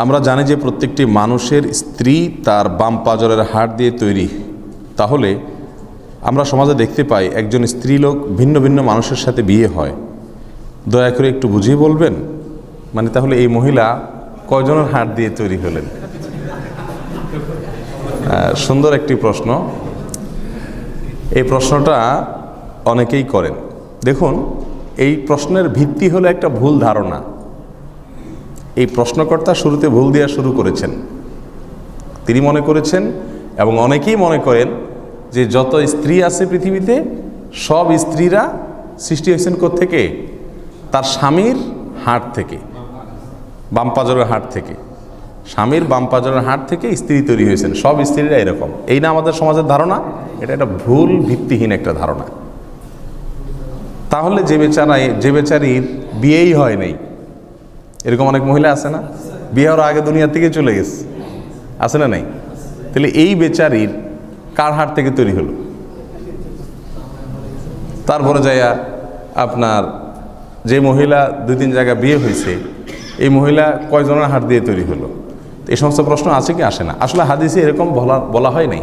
আমরা জানি যে প্রত্যেকটি মানুষের স্ত্রী তার বাম পাঁজরের হাড় দিয়ে তৈরি। তাহলে আমরা সমাজে দেখতে পাই একজন স্ত্রীলোক ভিন্ন ভিন্ন মানুষের সাথে বিয়ে হয়। দয়া করে একটু বুঝিয়ে বলবেন, মানে তাহলে এই মহিলা কয়জনের হাড় দিয়ে তৈরি হলেন? সুন্দর একটি প্রশ্ন। এই প্রশ্নটা অনেকেই করেন। দেখুন, এই প্রশ্নের ভিত্তি হলো একটা ভুল ধারণা। এই প্রশ্নকর্তা শুরুতে ভুল দেওয়া শুরু করেছেন। তিনি মনে করেছেন এবং অনেকেই মনে করেন যে যত স্ত্রী আছে পৃথিবীতে সব স্ত্রীরা সৃষ্টি হয়েছেন কোত্থেকে? তার স্বামীর হাড় থেকে, বাম পাঁজরের হাড় থেকে। স্বামীর বাম পাঁজরের হাড় থেকে স্ত্রী তৈরি হয়েছেন, সব স্ত্রীরা এরকম। এই না আমাদের সমাজের ধারণা? এটা একটা ভুল ভিত্তিহীন একটা ধারণা। তাহলে যে বেচারির বিয়েই হয় নাই, এরকম অনেক মহিলা আছে না, বিয়ে হওয়ার আগে দুনিয়া থেকে চলে গেছে, আছে না নাই? তাহলে এই বেচারির কার হাড় থেকে তৈরি হলো? তারপরে যাইয়া আপনার যে মহিলা 2-3 জায়গায় বিয়ে হয়েছে, এই মহিলা কয়জনের হাড় দিয়ে তৈরি হলো? এই সমস্ত প্রশ্ন আছে কি আসে না? আসলে হাদিসে এরকম বলা হয় নাই।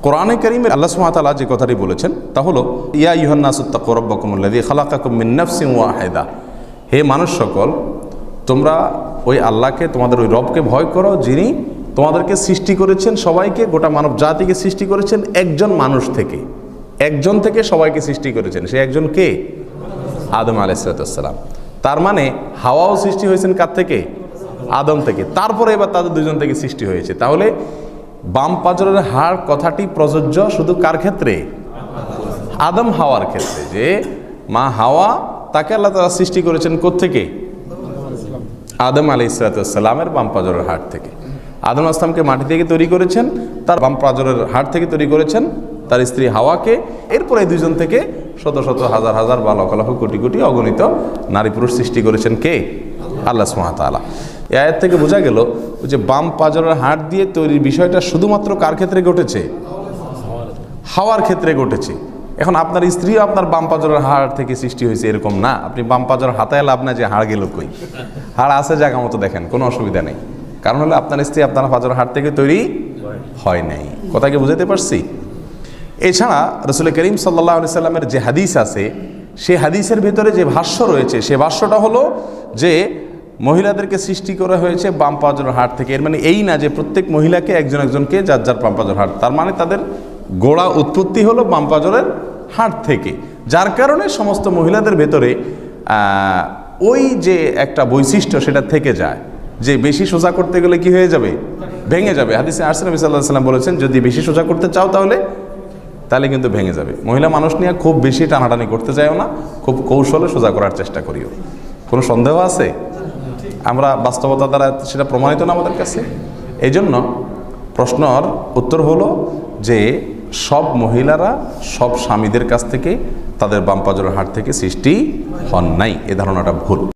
কোরআনে কারীমে আল্লাহ সুবহানাহু ওয়া তাআলা যে কথাটি বলেছেন তা হলো, ইয়া আইয়ুহান নাসু তাকু রাব্বাকুমুল্লাযী খালাকাকুম মিন নাফসিন ওয়াহিদা। হে মানুষ সকল, তোমরা ওই আল্লাহকে, তোমাদের ওই রবকে ভয় করো, যিনি তোমাদেরকে সৃষ্টি করেছেন, সবাইকে, গোটা মানব জাতিকে সৃষ্টি করেছেন একজন মানুষ থেকে। একজন থেকে সবাইকে সৃষ্টি করেছেন। সে একজন কে? আদম আলাইহিস সালাম। তার মানে হাওয়াও সৃষ্টি হয়েছেন কার থেকে? আদম থেকে। তারপরে এবার তাদের দুজন থেকে সৃষ্টি হয়েছে। তাহলে বাম পাঁজরের হাড় কথাটি প্রযোজ্য শুধু কার ক্ষেত্রে? আদম হাওয়ার ক্ষেত্রে। যে মা হাওয়া, তাকে আল্লাহ তাআলা সৃষ্টি করেছেন কোত্থেকে? আদম আলাইহিস সালামের বাম পাঁজরের হাড় থেকে। আদম আসলামকে মাটি থেকে তৈরি করেছেন, তার বাম পাঁজরের হাড় থেকে তৈরি করেছেন তার স্ত্রী হাওয়াকে। এরপরে এই দুজন থেকে শত শত হাজার হাজার বা লক্ষ লক্ষ কোটি কোটি অগণিত নারী পুরুষ সৃষ্টি করেছেন কে? আল্লাহ সুবহানাহু ওয়া তাআলা। এই আয়াত থেকে বোঝা গেল যে বাম পাঁজরের হাড় দিয়ে তৈরির বিষয়টা শুধুমাত্র কার ক্ষেত্রে ঘটেছে? হাওয়ার ক্ষেত্রে ঘটেছে। এখন আপনার স্ত্রীও আপনার বাম পাঁজরের হাড় থেকে সৃষ্টি হয়েছে এরকম না। আপনি বাম পাঁজর হাতায় লাভ না যে হাড় গেল কই। হাড় আছে জায়গা মতো, দেখেন, কোনো অসুবিধা নেই। কারণ হলো আপনার স্ত্রী আপনার পাঁজরের হাড় থেকে তৈরি হয় নাই। কথা কি বুঝাতে পারছি? এছাড়া রাসূল করিম সাল্লাল্লাহু আলাইহি সাল্লামের যে হাদিস আছে, সেই হাদিসের ভিতরে যে ভাষ্য রয়েছে, সে ভাষ্যটা হলো যে মহিলাদেরকে সৃষ্টি করা হয়েছে বাম পাঁজরের হাড় থেকে। এর মানে এই না যে প্রত্যেক মহিলাকে একজন একজনকে যার যার বাম পাঁজরের হাড়, তার মানে তাদের গোড়া উৎপত্তি হলো বাম পাঁজরের হাড় থেকে। যার কারণে সমস্ত মহিলাদের ভেতরে ওই যে একটা বৈশিষ্ট্য সেটা থেকে যায় যে বেশি সোজা করতে গেলে কি হয়ে যাবে? ভেঙে যাবে। হাদিসে আসছে, নবী সাল্লাল্লাহু আলাইহি সাল্লাম বলেছেন, যদি বেশি সোজা করতে চাও তাহলে কিন্তু ভেঙে যাবে। মহিলা মানুষ নিয়ে খুব বেশি টানাটানি করতে যাও না, খুব কৌশলে সোজা করার চেষ্টা করিও। কোনো সন্দেহ আছে? আমরা বাস্তবতা দ্বারা সেটা প্রমাণিত না আমাদের কাছে। এই জন্য প্রশ্নর উত্তর হলো যে সব মহিলারা সব স্বামীদের কাছ থেকে তাদের বাম পাঁজরের হাড় থেকে সৃষ্টি হন নাই। এ ধারণাটা ভুল।